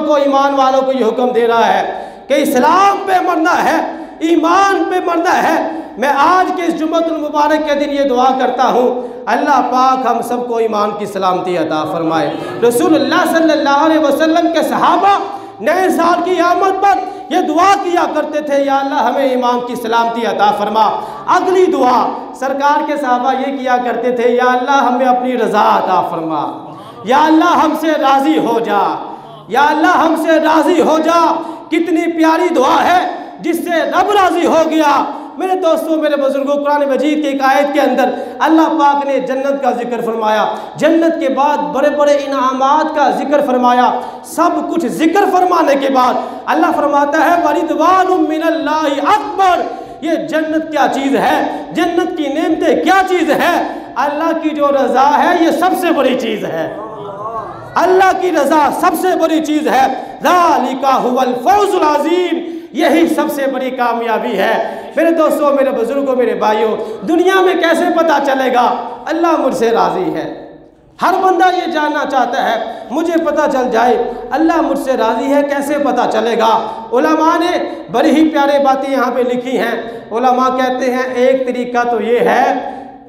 को ईमान वालों को ये हुक्म दे रहा है कि इस्लाम पे मरना है, ईमान पे मरना है। मैं आज के इस जुम्मतुल मुबारक के दिन ये दुआ करता हूँ, अल्लाह पाक हम सबको ईमान की सलामती अता फरमाए। रसूलुल्लाह सल्लल्लाहु अलैहि वसल्लम के सहाबा नए साल की आमद पर ये दुआ किया करते थे, या अल्लाह हमें ईमान की सलामती अता फरमा। अगली दुआ सरकार के सहाबा ये किया करते थे, या अल्लाह हमें अपनी रज़ा अता फरमा, या अल्लाह हमसे राज़ी हो जा, या अल्लाह हमसे राज़ी हो जा। कितनी प्यारी दुआ है जिससे रब राज़ी हो गया। मेरे दोस्तों, मेरे बुजुर्गों, कुरान मजीद की एक आयत के अंदर अल्लाह पाक ने जन्नत का जिक्र फरमाया, जन्नत के बाद बड़े बड़े इनामात का जिक्र फरमाया। सब कुछ जिक्र फरमाने के बाद अल्लाह फरमाता है वरिदवानुम मिनल्लाहि अकबर। ये जन्नत क्या चीज़ है, जन्नत की नेमतें क्या चीज़ है। अल्लाह की जो रज़ा है ये सबसे बड़ी चीज़ है, अल्लाह की रज़ा सबसे बड़ी चीज़ है। ज़ालिका हुवल फौज़ुल अज़ीम, यही सबसे बड़ी कामयाबी है। मेरे दोस्तों, मेरे बुजुर्गों, मेरे भाइयों, दुनिया में कैसे पता चलेगा अल्लाह मुझसे राज़ी है। हर बंदा ये जानना चाहता है, मुझे पता चल जाए अल्लाह मुझसे राज़ी है, कैसे पता चलेगा। उलमा ने बड़ी ही प्यारे बातें यहाँ पे लिखी हैं। उलमा कहते हैं एक तरीका तो ये है,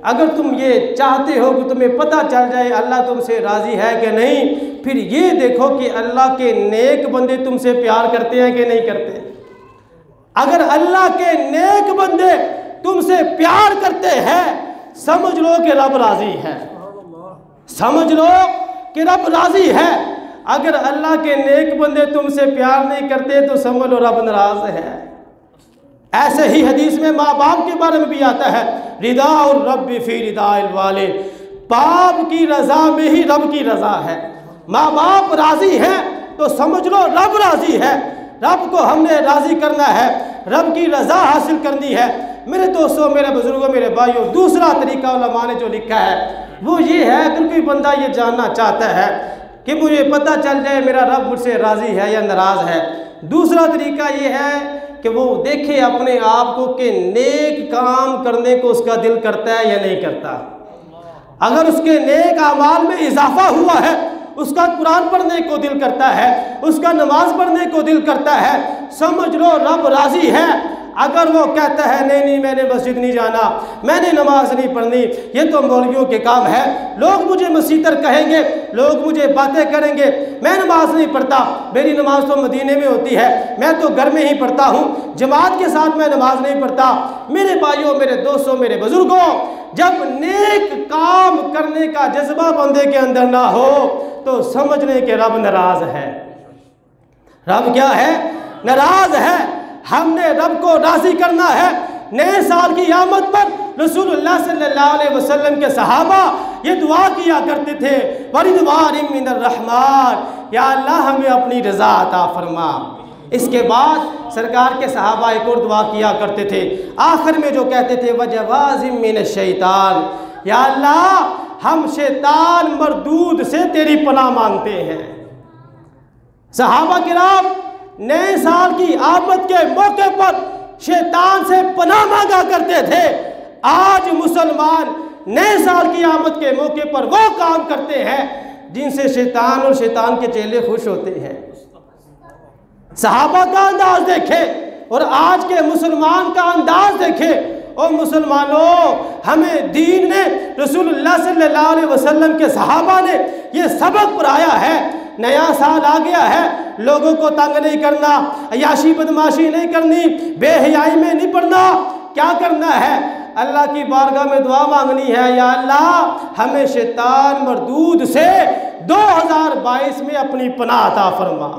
अगर तुम ये चाहते हो कि तुम्हें पता चल जाए अल्लाह तुमसे राज़ी है कि नहीं, फिर ये देखो कि अल्लाह के नेक बंदे तुमसे प्यार करते हैं कि नहीं करते। अगर अल्लाह के नेक बंदे तुमसे प्यार करते हैं, समझ लो कि रब राज़ी है, समझ लो कि रब राज़ी है। अगर अल्लाह के नेक बंदे तुमसे प्यार नहीं करते तो समझ लो रब नाराज़ है। ऐसे ही हदीस में माँ बाप के बारे में भी आता है, रिदा और रब फी रिदाइल वालिद, बाप की रज़ा में ही रब की रज़ा है। माँ बाप राज़ी हैं तो समझ लो रब राज़ी है। रब को हमने राज़ी करना है, रब की रज़ा हासिल करनी है। मेरे दोस्तों, मेरे बुजुर्गों, मेरे भाइयों, दूसरा तरीका उलमा ने जो लिखा है वो ये है, अगर कोई बंदा ये जानना चाहता है कि मुझे पता चल जाए मेरा रब मुझसे राज़ी है या नाराज़ है, दूसरा तरीका ये है कि वो देखे अपने आप को कि नेक काम करने को उसका दिल करता है या नहीं करता। अगर उसके नेक अमाल में इजाफा हुआ है, उसका कुरान पढ़ने को दिल करता है, उसका नमाज पढ़ने को दिल करता है, समझ लो रब राज़ी है। अगर वो कहता है नहीं नहीं मैंने मस्जिद नहीं जाना, मैंने नमाज नहीं पढ़नी, ये तो मौलवियों के काम है, लोग मुझे मसीतर कहेंगे, लोग मुझे बातें करेंगे, मैं नमाज नहीं पढ़ता, मेरी नमाज तो मदीने में होती है, मैं तो घर में ही पढ़ता हूँ, जमात के साथ मैं नमाज नहीं पढ़ता। मेरे भाइयों, मेरे दोस्तों, मेरे बुजुर्गों, जब नेक काम करने का जज्बा बंदे के अंदर ना हो तो समझ लें कि रब नाराज़ है। रब क्या है? नाराज़ है। हमने रब को राज़ी करना है। नए साल की आमद पर रसूलुल्लाह सल्लल्लाहु अलैहि वसल्लम के सहाबा ये दुआ किया करते थे, वरिदवानिम मिनर रहमान, या अल्लाह हमें अपनी रज़ा अता फरमा। इसके बाद सरकार के सहाबा एक और दुआ किया करते थे, आखिर में जो कहते थे वजवाज़िम मिनश शैतान, या अल्लाह हम शैतान मरदूद से तेरी पनाह मांगते हैं। सहाबा किराम नए साल की आमद के मौके पर शैतान से पनाह मांगा करते थे। आज मुसलमान नए साल की आमद के मौके पर वो काम करते हैं जिनसे शैतान और शैतान के चेले खुश होते हैं। सहाबा का अंदाज देखे और आज के मुसलमान का अंदाज देखे। और मुसलमानों, हमें दीन ने, रसूलुल्लाह सल्लल्लाहु अलैहि वसल्लम के सहाबा ने ये सबक पढ़ाया है। नया साल आ गया है, लोगों को तंग नहीं करना, अयाशी बदमाशी नहीं करनी, बेहयाई में नहीं पड़ना। क्या करना है? अल्लाह की बारगाह में दुआ मांगनी है, या अल्लाह हमें शैतान मरदूद से 2022 में अपनी पनाह अता फरमा।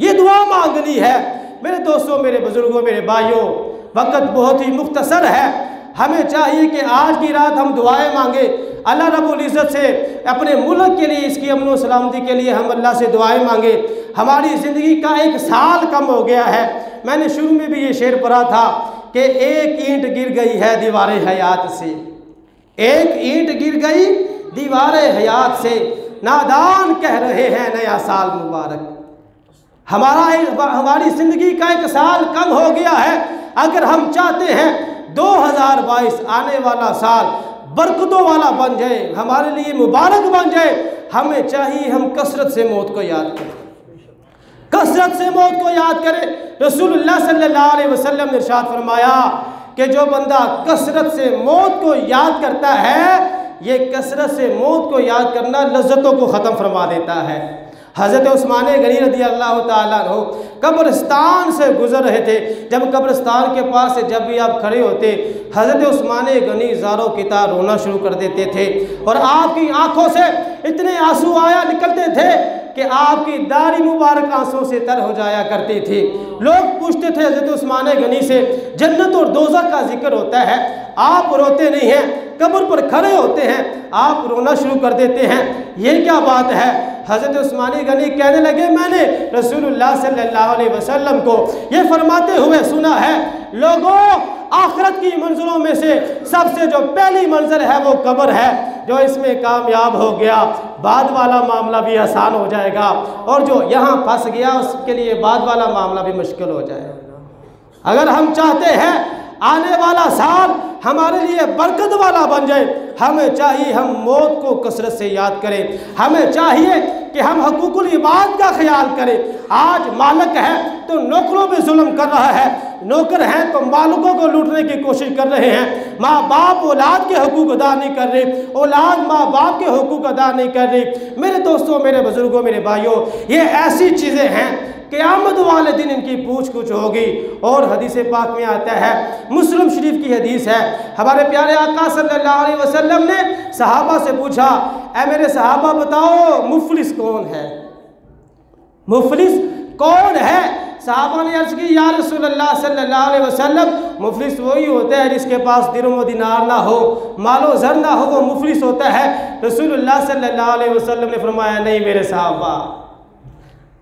ये दुआ मांगनी है। मेरे दोस्तों, मेरे बुजुर्गों, मेरे भाइयों, वक्त बहुत ही मुख्तसर है। हमें चाहिए कि आज की रात हम दुआएं मांगे अल्लाह रब्बुल इज़्ज़त से, अपने मुल्क के लिए, इसकी अमन व सलामती के लिए हम अल्लाह से दुआएं मांगे। हमारी ज़िंदगी का एक साल कम हो गया है। मैंने शुरू में भी ये शेर पढ़ा था कि एक ईंट गिर गई है दीवारे हयात से, एक ईंट गिर गई दीवारे हयात से, नादान कह रहे हैं नया साल मुबारक। हमारी ज़िंदगी का एक साल कम हो गया है। अगर हम चाहते हैं 2022 आने वाला साल बरकतों वाला बन जाए, हमारे लिए मुबारक बन जाए, हमें चाहिए हम कसरत से मौत को याद करें। कसरत से मौत को याद करे। रसूलुल्लाह सल्लल्लाहु अलैहि वसल्लम ने इरशाद फरमाया कि जो बंदा कसरत से मौत को याद करता है, ये कसरत से मौत को याद करना लज्जतों को ख़त्म फरमा देता है। हज़रत उस्मान गनी रज़ी अल्लाह ताला अन्हु कब्रिस्तान से गुजर रहे थे। जब कब्रिस्तान के पास से जब भी आप खड़े होते, हज़रत उस्मान गनी ज़ारो कितार रोना शुरू कर देते थे और आपकी आंखों से इतने आंसू आया निकलते थे कि आपकी दाढ़ी मुबारक आंसू से तर हो जाया करती थी। लोग पूछते थे हज़रत उस्मान गनी से, जन्नत और दोज़ख का जिक्र होता है, आप रोते नहीं हैं, कब्र पर खड़े होते हैं, आप रोना शुरू कर देते हैं, ये क्या बात है? हज़रत उस्मान गनी कहने लगे, मैंने रसूलुल्लाह सल्लल्लाहु अलैहि वसल्लम को ये फरमाते हुए सुना है, लोगों आखिरत की मंजिलों में से सबसे जो पहली मंजिल है वो कब्र है। जो इसमें कामयाब हो गया, बाद वाला मामला भी आसान हो जाएगा, और जो यहाँ फंस गया उसके लिए बाद वाला मामला भी मुश्किल हो जाएगा। अगर हम चाहते हैं आने वाला साल हमारे लिए बरकत वाला बन जाए, हमें चाहिए हम मौत को कसरत से याद करें। हमें चाहिए कि हम हकूकुल इबाद का ख्याल करें। आज मालिक है तो नौकरों पे जुल्म कर रहा है, नौकर हैं तो मालिकों को लूटने की कोशिश कर रहे हैं। माँ बाप औलाद के हकूक अदा नहीं कर रहे, औलाद माँ बाप के हकूक अदा नहीं कर रही। मेरे दोस्तों, मेरे बुजुर्गों, मेरे भाइयों, ये ऐसी चीज़ें हैं क़यामत वाले दिन इनकी पूछ कुछ होगी। और हदीस पाक में आता है, मुस्लिम शरीफ की हदीस है, हमारे प्यारे आका सल्लल्लाहु अलैहि वसल्लम ने सहाबा से पूछा, ऐ मेरे सहाबा बताओ मुफलिस कौन है? मुफलिस कौन है? सहाबा ने अर्ज़ की, या रसूलल्लाह सल्लल्लाहु अलैहि वसल्लम, मुफलिस वही होता है जिसके पास दिरहम व दिनार ना हो, मालो ज़र ना हो, वो मुफलिस होता है। रसूलुल्लाह सल्लल्लाहु अलैहि वसल्लम ने फरमाया, नहीं मेरे सहाबा,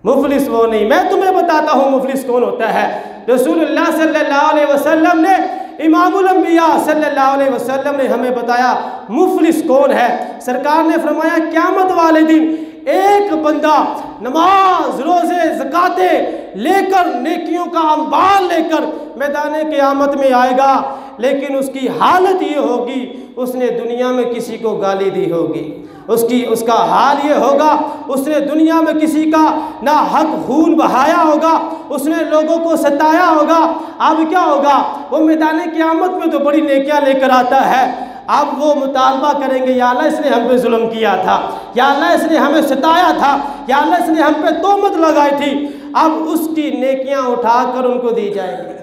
मुफलिस वो नहीं, मैं तुम्हें बताता हूँ मुफलिस कौन होता है। रसूलुल्लाह सल्लल्लाहु अलैहि वसल्लम ने, इमामुल अंबिया सल्लल्लाहु अलैहि वसल्लम ने हमें बताया मुफलिस कौन है। सरकार ने फरमाया, क़यामत वाले दिन एक बंदा नमाज, रोज़े, ज़काते लेकर, नेकियों का अंबार लेकर मैदान क़यामत में आएगा, लेकिन उसकी हालत ये होगी, उसने दुनिया में किसी को गाली दी होगी। उसका हाल ये होगा, उसने दुनिया में किसी का ना हक खून बहाया होगा, उसने लोगों को सताया होगा। अब क्या होगा? वो मैदान क़यामत में तो बड़ी नेकियां लेकर आता है, अब वो मुतालबा करेंगे, या अल्लाह इसने हम पे जुल्म किया था, या अल्लाह इसने हमें सताया था, या अल्लाह इसने हम पे तोहमत लगाई थी। अब उसकी नेकियां उठाकर उनको दी जाएंगी।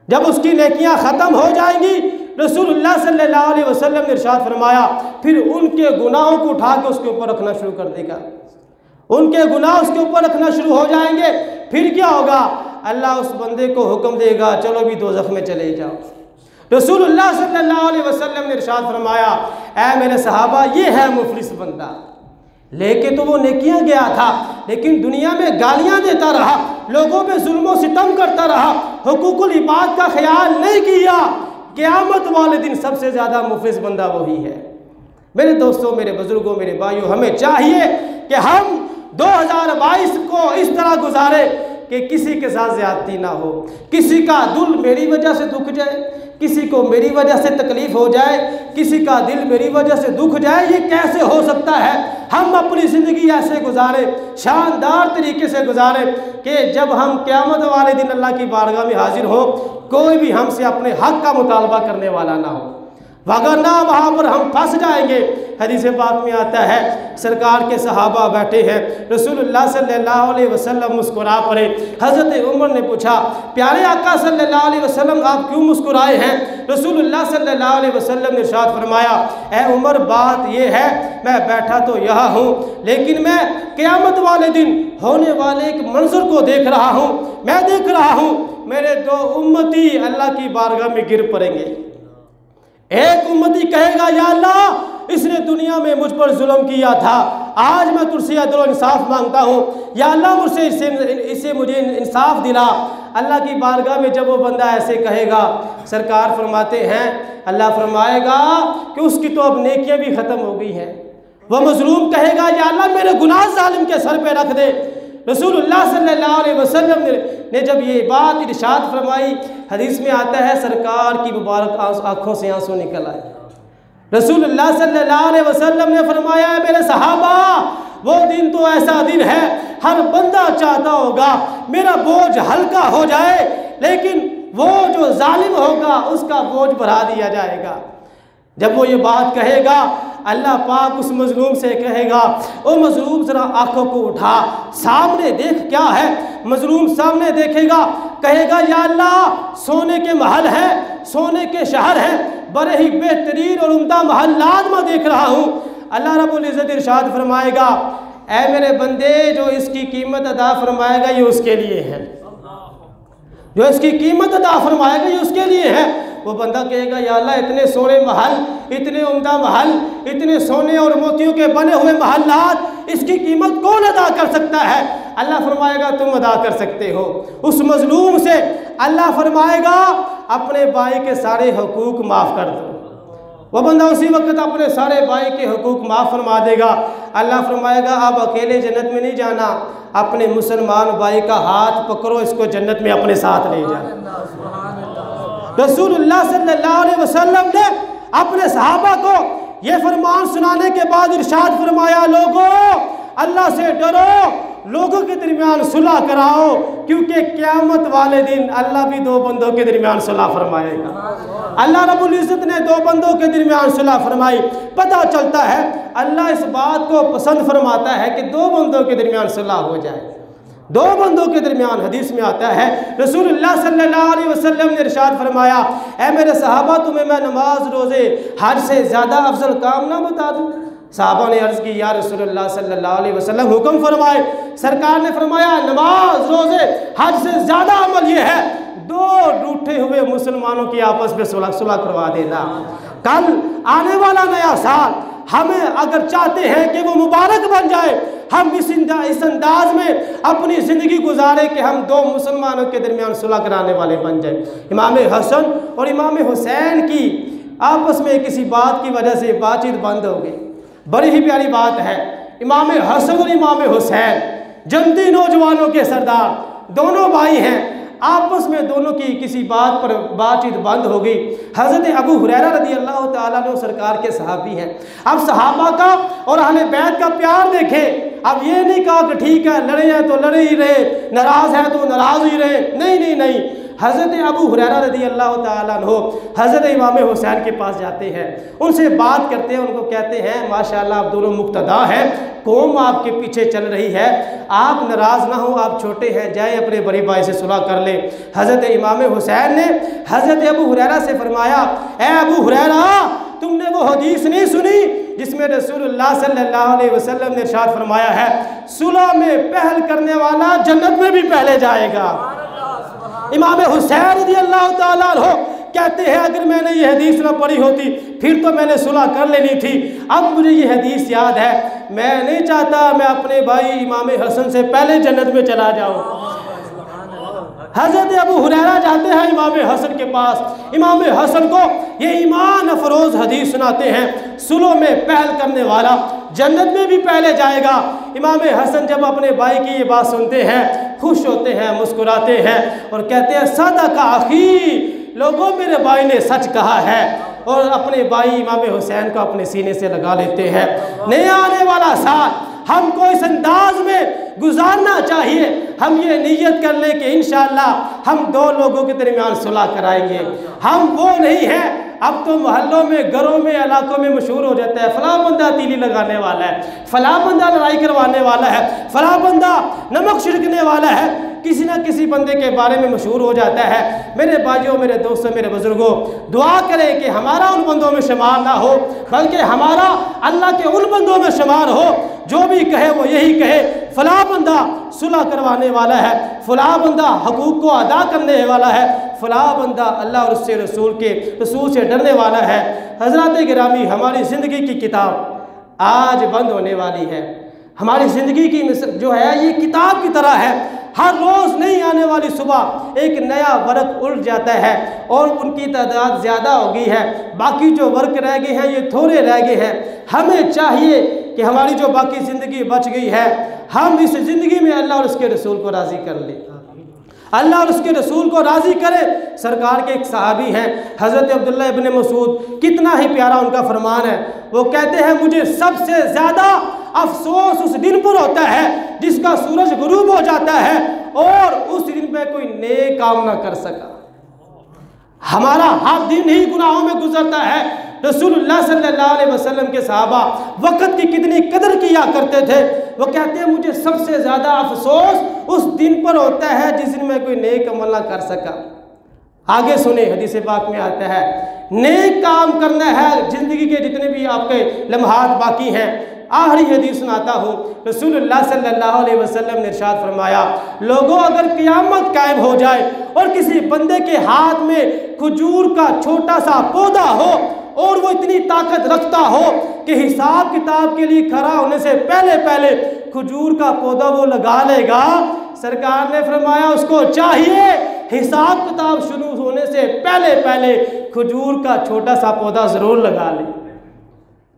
जब उसकी नेकियां ख़त्म हो जाएंगी, रसूलुल्लाह सल्लल्लाहु अलैहि वसल्लम ने इरशाद फरमाया, फिर उनके गुनाहों को उठा के उसके ऊपर रखना शुरू कर देगा। उनके गुनाह उसके ऊपर रखना शुरू हो जाएंगे। फिर क्या होगा? अल्लाह उस बंदे को हुक्म देगा, चलो भी दोज़ख में चले जाओ। रसूलुल्लाह सल्लल्लाहु अलैहि वसल्लम ने इरशाद फरमाया, ऐ मेरे सहाबा, ये है मुफलिस बंदा। लेके तो वो नेकियां गया था, लेकिन दुनिया में गालियां देता रहा, लोगों पे जुल्म सितम करता रहा, हुकूकुल इबाद का ख्याल नहीं किया। क़यामत वाले दिन सबसे ज़्यादा मुफलिस बंदा वही है। मेरे दोस्तों, मेरे बुजुर्गों, मेरे भाइयों, हमें चाहिए कि हम 2022 को इस तरह गुजारे कि किसी के साथ ज़्यादती ना हो, किसी का दिल मेरी वजह से दुख जाए, किसी को मेरी वजह से तकलीफ़ हो जाए, किसी का दिल मेरी वजह से दुख जाए। ये कैसे हो सकता है? हम अपनी ज़िंदगी ऐसे गुजारे, शानदार तरीके से गुजारे कि जब हम क़यामत वाले दिन अल्लाह की बारगाह में हाजिर हो, कोई भी हमसे अपने हक़ का मुतालबा करने वाला ना हो, वगरना वहाँ पर हम फंस जाएंगे। हदीस पाक में आता है, सरकार के सहाबा बैठे हैं, रसूलुल्लाह सल्लल्लाहु अलैहि वसल्लम मुस्कुरा पड़े। हज़रत उमर ने पूछा, प्यारे आका सल्लल्लाहु अलैहि वसल्लम, आप क्यों मुस्कुराए हैं? रसूलुल्लाह सल्लल्लाहु अलैहि वसल्लम ने इरशाद फरमाया, ऐ उमर, बात ये है, मैं बैठा तो यहाँ हूँ, लेकिन मैं क़यामत वाले दिन होने वाले एक मंजर को देख रहा हूँ। मैं देख रहा हूँ मेरे दो उम्मती अल्लाह की बारगाह में गिर पड़ेंगे। एक उम्मती कहेगा, या अल्लाह, इसने दुनिया में मुझ पर जुल्म किया था, आज मैं तुझसे अदल और इंसाफ मांगता हूँ, या अल्लाह मुझसे इससे मुझे इंसाफ दिला। अल्लाह की बारगाह में जब वो बंदा ऐसे कहेगा, सरकार फरमाते हैं, अल्लाह फरमाएगा कि उसकी तो अब नेकियां भी ख़त्म हो गई हैं। वह मजलूम कहेगा, या अल्लाह मेरे गुनाह जालिम के सर पे रख दे। रसूलुल्लाह सल्लल्लाहु अलैहि वसल्लम ने जब ये बात इरशाद फरमाई, हदीस में आता है, सरकार की मुबारक आँखों से आंसू निकल आए। रसूलुल्लाह सल्लल्लाहु अलैहि वसल्लम ने फरमाया, मेरे सहाबा, वो दिन तो ऐसा दिन है, हर बंदा चाहता होगा मेरा बोझ हल्का हो जाए, लेकिन वो जो जालिम होगा उसका बोझ बढ़ा दिया जाएगा। जब वो ये बात कहेगा, अल्लाह पाक उस मजलूम से कहेगा, ओ मजलूम ज़रा आंखों को उठा, सामने देख क्या है। मजलूम सामने देखेगा, कहेगा या अल्लाह सोने के महल है, सोने के शहर हैं, बड़े ही बेहतरीन और उम्दा महलात मैं देख रहा हूँ। अल्लाह रब्बुल इज़्ज़त इरशाद फरमाएगा, ऐ मेरे बंदे, जो इसकी कीमत अदा फरमाएगा ये उसके लिए है, जो इसकी कीमत अदा फरमाएगा ये उसके लिए है। वो बंदा कहेगा या अल्लाह इतने सोने महल, इतने उम्दा महल, इतने सोने और मोतियों के बने हुए महलात, इसकी कीमत कौन अदा कर सकता है? अल्लाह फरमाएगा तुम अदा कर सकते हो। उस मजलूम से अल्लाह फरमाएगा अपने भाई के सारे हुकूक माफ़ कर दो। वो बंदा उसी वक्त अपने सारे भाई के हुकूक माफ़ फरमा देगा। अल्लाह फरमाएगा अब अकेले जन्नत में नहीं जाना, अपने मुसलमान भाई का हाथ पकड़ो, इसको जन्नत में अपने साथ ले जाओ। रसूलुल्लाह सल्लल्लाहु अलैहि वसल्लम ने अपने सहाबा को ये फरमान सुनाने के बाद इरशाद फरमाया, लोगों अल्लाह से डरो, लोगों के दरमियान सुलह कराओ, क्योंकि क़यामत वाले दिन अल्लाह भी दो बंदों के दरमियान सुलह फरमाएगा। अल्लाह रब्बुल इज़्ज़त ने दो बंदों के दरमियान सुलह फरमाई। पता चलता है अल्लाह इस बात को पसंद फरमाता है कि दो बंदों के दरमियान सुलह हो जाए। दो बंदों के दरमियान हदीस में आता है, रसूलुल्लाह सल्लल्लाहु अलैहि वसल्लम ने इरशाद फरमाया, ऐ मेरे सहाबा तुम्हें मैं नमाज रोज़े हज से ज़्यादा अफजल काम ना बता दूँ? सहाबा ने अर्ज़ की या रसूलुल्लाह सल्लल्लाहु अलैहि वसल्लम हुक्म फरमाए। सरकार ने फरमाया नमाज रोज़े हज से ज़्यादा अमल ये है, दो रूठे हुए मुसलमानों की आपस में सुलह करवा देना। कल आने वाला नया साल हमें अगर चाहते हैं कि वो मुबारक बन जाए, हम इस अंदाज में अपनी ज़िंदगी गुजारे कि हम दो मुसलमानों के दरमियान सुलह कराने वाले बन जाए। इमाम हसन और इमाम हुसैन की आपस में किसी बात की वजह से बातचीत बंद हो गई। बड़ी ही प्यारी बात है, इमाम हसन और इमाम हुसैन जन्नती नौजवानों के सरदार, दोनों भाई हैं, आपस में दोनों की किसी बात पर बातचीत बंद हो गई। हज़रत अबू हुरैरा रज़ी अल्लाह ताला अन्हु सरकार के सहाबी हैं। अब सहाबा का और अहले बैत का प्यार देखें। अब ये नहीं कहा कि ठीक है लड़े हैं तो लड़े ही रहे, नाराज़ हैं तो नाराज़ ही रहे, नहीं नहीं नहीं। हज़रत अबू हुरैरा रज़ी अल्लाह ताला अन्हु हज़रत इमाम हुसैन के पास जाते हैं, उनसे बात करते हैं, उनको कहते हैं माशाअल्लाह आप दोनों मुक्तदा हैं, कौम आपके पीछे चल रही है, आप नाराज़ ना हो, आप छोटे हैं, जाए अपने बड़े भाई से सुलह कर ले। हज़रत इमाम हुसैन ने हज़रत अबू हुरैरा से फरमाया, ए अबू हुरैरा तुमने वो हदीस नहीं सुनी जिसमें रसूलुल्लाह सल्लल्लाहु अलैहि वसल्लम ने इरशाद फरमाया है सुलह में पहल करने वाला जन्नत में भी पहले जाएगा। इमाम हुसैन रज़ी अल्लाह ताला अन्हु कहते हैं अगर मैंने ये हदीस ना पढ़ी होती फिर तो मैंने सुलह कर लेनी थी, अब मुझे ये हदीस याद है, मैं नहीं चाहता मैं अपने भाई इमाम हसन से पहले जन्नत में चला जाऊँ। हज़रत अबू हुरैरा जाते हैं इमाम हसन के पास, इमाम हसन को ये ईमान अफरोज़ हदीस सुनाते हैं, सुलह में पहल करने वाला जन्नत में भी पहले जाएगा। इमाम हसन जब अपने भाई की ये बात सुनते हैं खुश होते हैं, मुस्कुराते हैं और कहते हैं सदका अखी, लोगों मेरे भाई ने सच कहा है, और अपने भाई इमाम हुसैन को अपने सीने से लगा लेते हैं। नया आने वाला साल हमको इस अंदाज में गुजारना चाहिए, हम ये नियत कर लें कि इंशाअल्लाह हम दो लोगों के दरमियान सुलह कराएंगे। हम वो नहीं हैं, अब तो मोहल्लों में, घरों में, इलाकों में मशहूर हो जाता है फला बंदा तीली लगाने वाला है, फला बंदा लड़ाई करवाने वाला है, फला बंदा नमक छिड़कने वाला है, किसी ना किसी बंदे के बारे में मशहूर हो जाता है। मेरे भाइयों, मेरे दोस्तों, मेरे बुजुर्गों, दुआ करें कि हमारा उन बंदों में शुमार ना हो, बल्कि हमारा अल्लाह के उन बंदों में शुमार हो जो भी कहे वो यही कहे फला बंदा सुलह करवाने वाला है, फला बंदा हकूक़ को अदा करने वाला है, फला बंदा अल्लाह और उससे रसूल से डरने वाला है। हज़रात गिरामी, हमारी ज़िंदगी की किताब आज बंद होने वाली है। हमारी ज़िंदगी की जो है ये किताब की तरह है, हर रोज़ नई आने वाली सुबह एक नया वर्क उड़ जाता है और उनकी तादाद ज़्यादा हो गई है, बाकी जो वर्क रह गए हैं ये थोड़े रह गए हैं। हमें चाहिए कि हमारी जो बाकी ज़िंदगी बच गई है हम इस ज़िंदगी में अल्लाह और उसके रसूल को राज़ी कर लें, अल्लाह और उसके रसूल को राज़ी करें। सरकार के एक सहाबी हैं हज़रत अब्दुल्लाह इब्न मसूद, कितना ही प्यारा उनका फरमान है, वो कहते हैं मुझे सबसे ज़्यादा अफसोस उस दिन पर होता है जिसका सूरज गुरूब हो जाता है और उस दिन पे कोई नेक काम ना कर सका। हमारा हर दिन ही गुनाहों में गुजरता है। रसूलुल्लाह सल्लल्लाहु अलैहि वसल्लम के सहाबा वक़्त की कितनी कदर किया करते थे। वो कहते हैं मुझे सबसे ज़्यादा अफसोस उस दिन पर होता है जिस दिन मैं कोई नेक अमल ना कर सका। आगे सुने, हदीस पाक में आता है नेक काम करना है। ज़िंदगी के जितने भी आपके लम्हात बाकी हैं, आखिरी हदीस सुनाता हूँ। रसूलुल्लाह सल्लल्लाहु अलैहि वसल्लम ने इरशाद फरमाया, लोगों अगर क़यामत कायम हो जाए और किसी बंदे के हाथ में खजूर का छोटा सा पौधा हो और वो इतनी ताकत रखता हो कि हिसाब किताब के लिए खड़ा होने से पहले पहले खजूर का पौधा वो लगा लेगा, सरकार ने फरमाया उसको चाहिए हिसाब किताब शुरू होने से पहले पहले खजूर का छोटा सा पौधा ज़रूर लगा ले।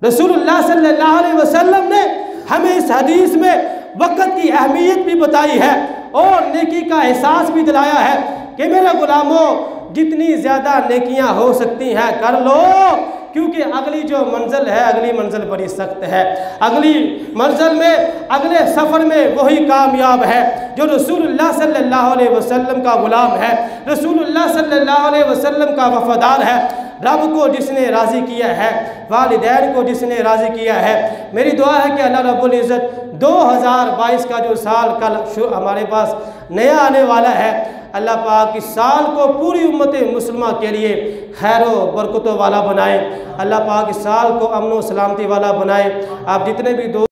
रसूलुल्लाह सल्लल्लाहु अलैहि वसल्लम ने हमें इस हदीस में वक़्त की अहमियत भी बताई है और नेकी का एहसास भी दिलाया है कि मेरे गुलामों जितनी ज़्यादा नेकियां हो सकती हैं कर लो, क्योंकि अगली जो मंजिल है, अगली मंजिल बड़ी सख्त है। अगली मंजिल में, अगले सफ़र में वही कामयाब है जो रसूलुल्लाह सल्लल्लाहु अलैहि वसल्लम का गुलाम है, रसूलुल्लाह सल्लल्लाहु अलैहि वसल्लम का वफ़ादार है। रब को जिसने राज़ी किया है, वालिदैन को जिसने राज़ी किया है। मेरी दुआ है कि अल्लाह रब्बुल इज़्ज़त 2022 का जो साल कल हमारे पास नया आने वाला है, अल्लाह पाक इस साल को पूरी उम्मत मुस्लिमा के लिए खैर व बरकतों वाला बनाए। अल्लाह पाक इस साल को अमन व सलामती वाला बनाए। आप जितने भी